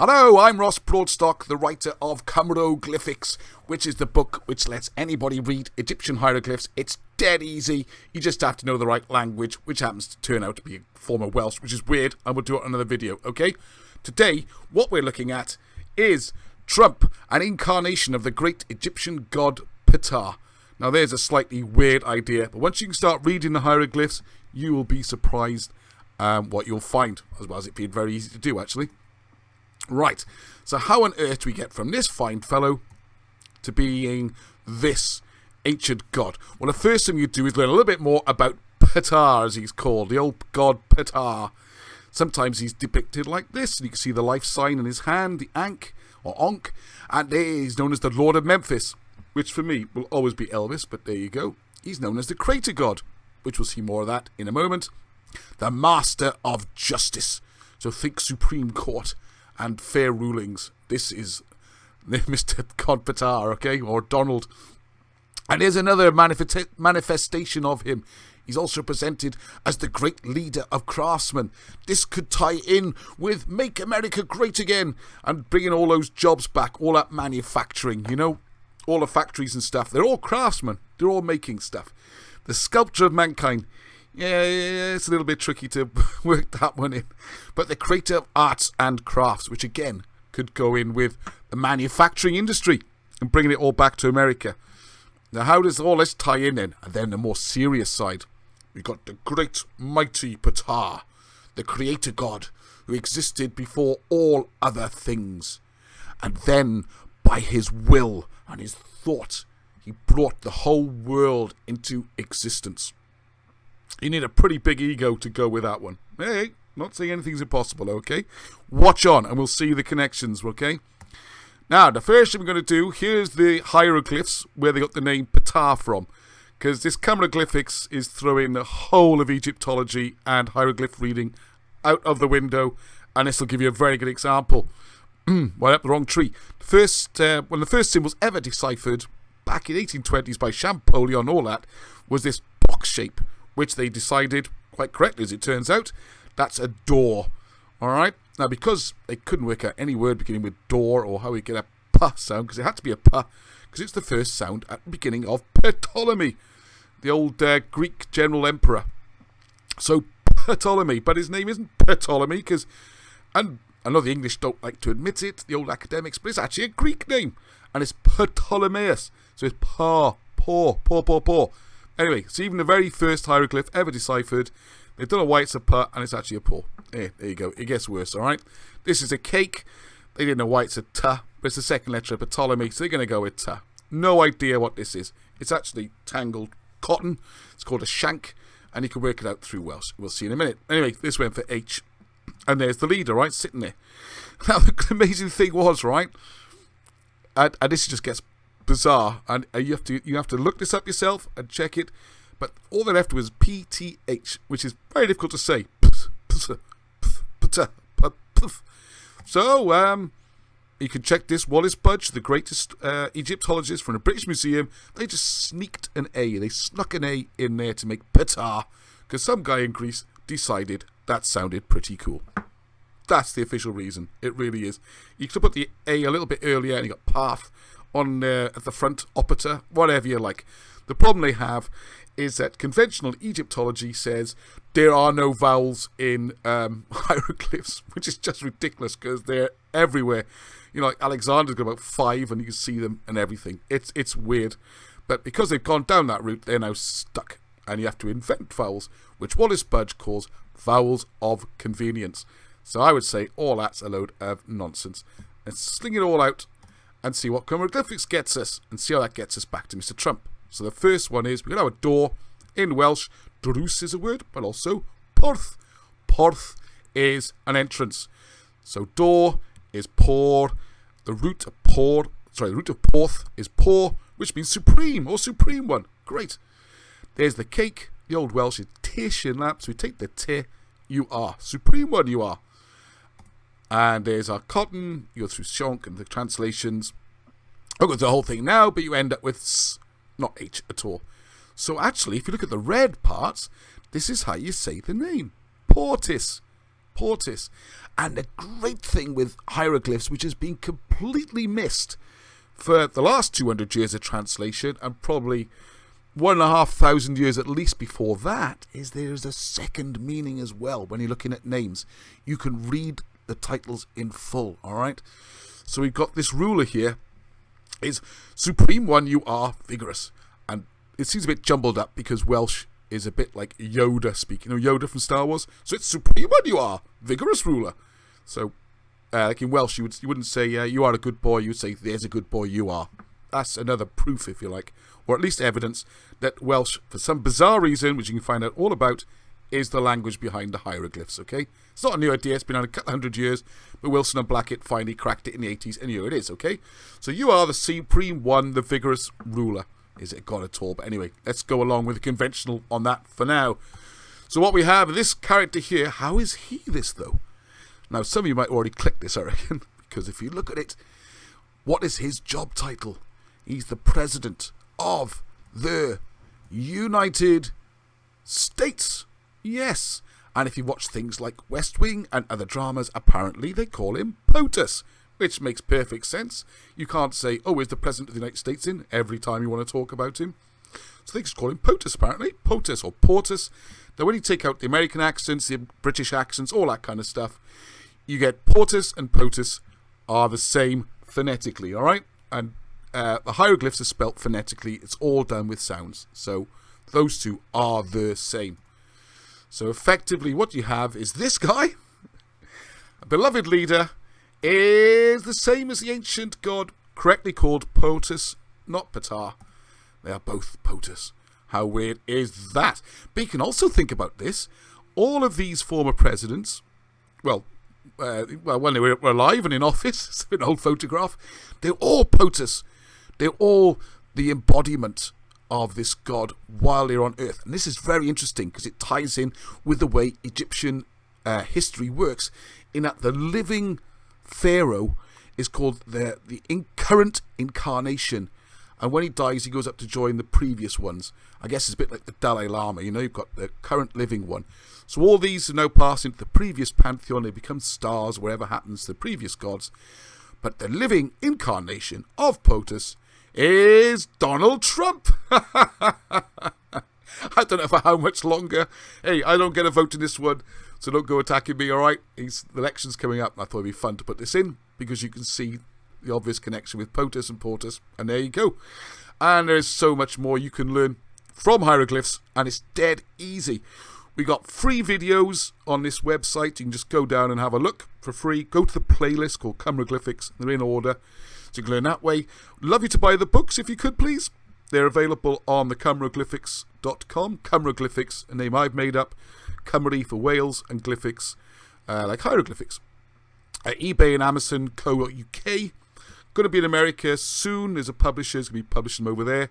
Hello, I'm Ross Broadstock, the writer of Hieroglyphs, which is the book which lets anybody read Egyptian hieroglyphs. It's dead easy. You just have to know the right language, which happens to turn out to be a form of Welsh, which is weird, and we'll do it in another video, okay? Today, what we're looking at is Trump, an incarnation of the great Egyptian god Ptah. Now, there's a slightly weird idea, but once you can start reading the hieroglyphs, you will be surprised what you'll find, as well as it being very easy to do, actually. Right, so how on earth do we get from this fine fellow to being this ancient god? Well, the first thing you do is learn a little bit more about Ptah, as he's called, the old god Ptah. Sometimes he's depicted like this, and you can see the life sign in his hand, the Ankh, or Ankh, and he's known as the Lord of Memphis, which for me will always be Elvis, but there you go. He's known as the Creator God, which we'll see more of that in a moment. The Master of Justice, so think Supreme Court and fair rulings. This is Mr. God Ptah, okay, or Donald. And here's another manifestation of him. He's also presented as the great leader of craftsmen. This could tie in with Make America Great Again and bringing all those jobs back, all that manufacturing, you know, all the factories and stuff. They're all craftsmen. They're all making stuff. The sculptor of mankind. Yeah, it's a little bit tricky to work that one in. But the creator of arts and crafts, which again could go in with the manufacturing industry and bringing it all back to America. Now, how does all this tie in then? And then the more serious side. We've got the great mighty Ptah, the creator god who existed before all other things. And then, by his will and his thought, he brought the whole world into existence. You need a pretty big ego to go with that one. Hey, not saying anything's impossible, okay? Watch on and we'll see the connections, okay? Now, the first thing we're going to do, here's the hieroglyphs where they got the name Ptah from. Because this hieroglyphics is throwing the whole of Egyptology and hieroglyph reading out of the window. And this will give you a very good example. Right up the wrong tree. When the first symbols ever deciphered, back in 1820s by Champollion and all that, was this box shape, which they decided, quite correctly as it turns out, that's a door. Alright? Now, because they couldn't work out any word beginning with door or how we get a P sound, because it had to be a P, because it's the first sound at the beginning of Ptolemy, the old Greek general emperor. So, Ptolemy, but his name isn't Ptolemy, because, and I know the English don't like to admit it, the old academics, but it's actually a Greek name, and it's Ptolemaeus. So it's paw. Anyway, so even the very first hieroglyph ever deciphered, they don't know why it's a P and it's actually a paw. There you go. It gets worse, alright? This is a cake. They didn't know why it's a T, but it's the second letter of Ptolemy, so they're going to go with T. No idea what this is. It's actually tangled cotton. It's called a shank, and you can work it out through Welsh. We'll see in a minute. Anyway, this went for H. And there's the leader, right, sitting there. Now, the amazing thing was, right, and this just gets bizarre, and you have to look this up yourself and check it, but all they left was PTH, which is very difficult to say. So, you can check this. Wallace Budge, the greatest Egyptologist from the British Museum, they just sneaked an A. They snuck an A in there to make Ptah, because some guy in Greece decided that sounded pretty cool. That's the official reason. It really is. You could put the A a little bit earlier, and you got path on at the front, opita, whatever you like. The problem they have is that conventional Egyptology says there are no vowels in hieroglyphs, which is just ridiculous because they're everywhere. You know, like Alexander's got about 5 and you can see them and everything. It's weird. But because they've gone down that route, they're now stuck. And you have to invent vowels, which Wallace Budge calls vowels of convenience. So I would say all that's a load of nonsense. Let's sling it all out and see what hieroglyphics gets us, and see how that gets us back to Mr. Trump. So the first one is, we're going to have a door. In Welsh, drws is a word, but also porth. Porth is an entrance. So door is por. The root of porth is por, which means supreme, or supreme one. Great. There's the cake. The old Welsh is tish in that, so we take the t, you are. Supreme one you are. And there's our cotton. You go through shonk and the translations. I'll go through the whole thing now, but you end up with s, not H at all. So actually, if you look at the red parts, this is how you say the name. POTUS. POTUS. And the great thing with hieroglyphs, which has been completely missed for the last 200 years of translation, and probably 1,500 years at least before that, is there's a second meaning as well. When you're looking at names, you can read the titles in full, alright? So we've got this ruler here, is Supreme One, you are vigorous. And it seems a bit jumbled up because Welsh is a bit like Yoda speaking. You know Yoda from Star Wars? So it's Supreme One, you are vigorous ruler. So, like in Welsh, you wouldn't say, you are a good boy, you would say, there's a good boy you are. That's another proof, if you like, or at least evidence that Welsh, for some bizarre reason, which you can find out all about, is the language behind the hieroglyphs, okay? It's not a new idea, it's been on a couple hundred years, but Wilson and Blackett finally cracked it in the 80s, and here it is, okay? So you are the Supreme One, the vigorous ruler. Is it God at all? But anyway, let's go along with the conventional on that for now. So what we have, this character here, how is he this, though? Now, some of you might already click this, I reckon, because if you look at it, what is his job title? He's the President of the United States. Yes. And if you watch things like West Wing and other dramas, apparently they call him POTUS, which makes perfect sense. You can't say, oh, is the President of the United States in every time you want to talk about him. So they just call him POTUS, apparently. POTUS or POTUS. Now, when you take out the American accents, the British accents, all that kind of stuff, you get POTUS and POTUS are the same phonetically, all right? And the hieroglyphs are spelt phonetically. It's all done with sounds. So those two are the same. So effectively what you have is this guy, a beloved leader, is the same as the ancient god, correctly called POTUS, not Ptah. They are both POTUS. How weird is that? But you can also think about this. All of these former presidents, when they were alive and in office, it's an old photograph, they're all POTUS. They're all the embodiment of this god while they're on Earth. And this is very interesting because it ties in with the way Egyptian history works, in that the living pharaoh is called the current incarnation. And when he dies, he goes up to join the previous ones. I guess it's a bit like the Dalai Lama, you've got the current living one. So all these are now passed into the previous pantheon. They become stars, wherever happens to the previous gods. But the living incarnation of POTUS is Donald Trump. I don't know for how much longer. Hey, I don't get a vote in this one, so don't go attacking me, alright? The election's coming up, and I thought it'd be fun to put this in, because you can see the obvious connection with POTUS and POTUS, and there you go. And there's so much more you can learn from hieroglyphs, and it's dead easy. We got free videos on this website. You can just go down and have a look for free. Go to the playlist called Cymroglyphics. They're in order, so you can learn that way. Love you to buy the books if you could, please. They're available on the Cymroglyphics.com. Cymroglyphics, a name I've made up. Cymru for Wales, and glyphics, like hieroglyphics. eBay and Amazon co.uk. Going to be in America soon. There's a publisher who's going to be publishing them over there,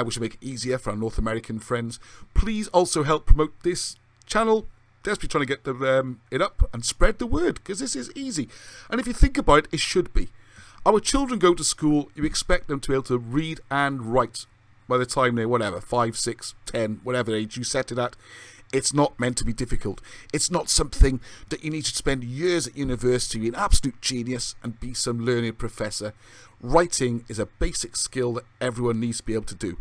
which will make it easier for our North American friends. Please also help promote this channel. Desperately trying to get it up and spread the word, because this is easy. And if you think about it, it should be. Our children go to school, you expect them to be able to read and write by the time they're 5, 6, 10, whatever age you set it at. It's not meant to be difficult. It's not something that you need to spend years at university, be an absolute genius and be some learned professor. Writing is a basic skill that everyone needs to be able to do.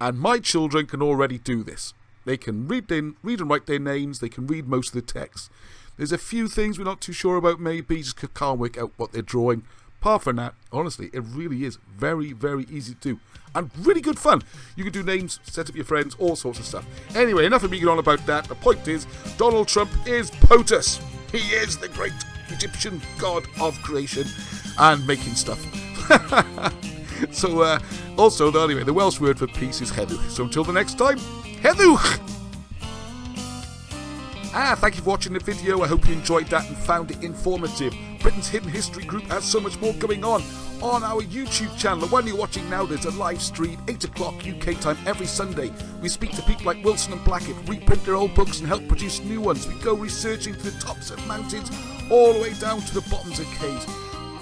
And my children can already do this. They can read and write their names. They can read most of the text. There's a few things we're not too sure about, maybe just can't work out what they're drawing. Apart from that, honestly, it really is very, very easy to do. And really good fun. You can do names, set up your friends, all sorts of stuff. Anyway, enough of me going on about that. The point is, Donald Trump is POTUS. He is the great Egyptian god of creation and making stuff. So, also, anyway, the Welsh word for peace is hedwch. So until the next time, hedwch! Thank you for watching the video. I hope you enjoyed that and found it informative. Britain's Hidden History Group has so much more going on our YouTube channel. The one you're watching now, there's a live stream, 8 o'clock UK time every Sunday. We speak to people like Wilson and Blackett, reprint their old books and help produce new ones. We go researching to the tops of mountains, all the way down to the bottoms of caves.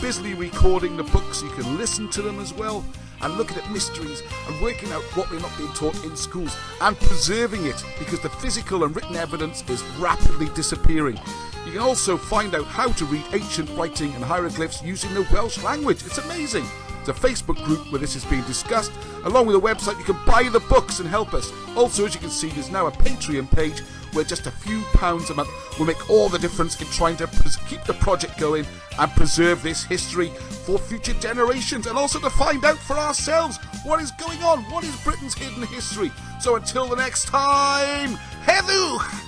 Busily recording the books, you can listen to them as well, and looking at mysteries and working out what we're not being taught in schools and preserving it, because the physical and written evidence is rapidly disappearing. You can also find out how to read ancient writing and hieroglyphs using the Welsh language. It's amazing. There's a Facebook group where this is being discussed. Along with a website, you can buy the books and help us. Also, as you can see, there's now a Patreon page where just a few pounds a month will make all the difference in trying to keep the project going and preserve this history for future generations, and also to find out for ourselves what is going on, what is Britain's hidden history. So until the next time, Heddwch!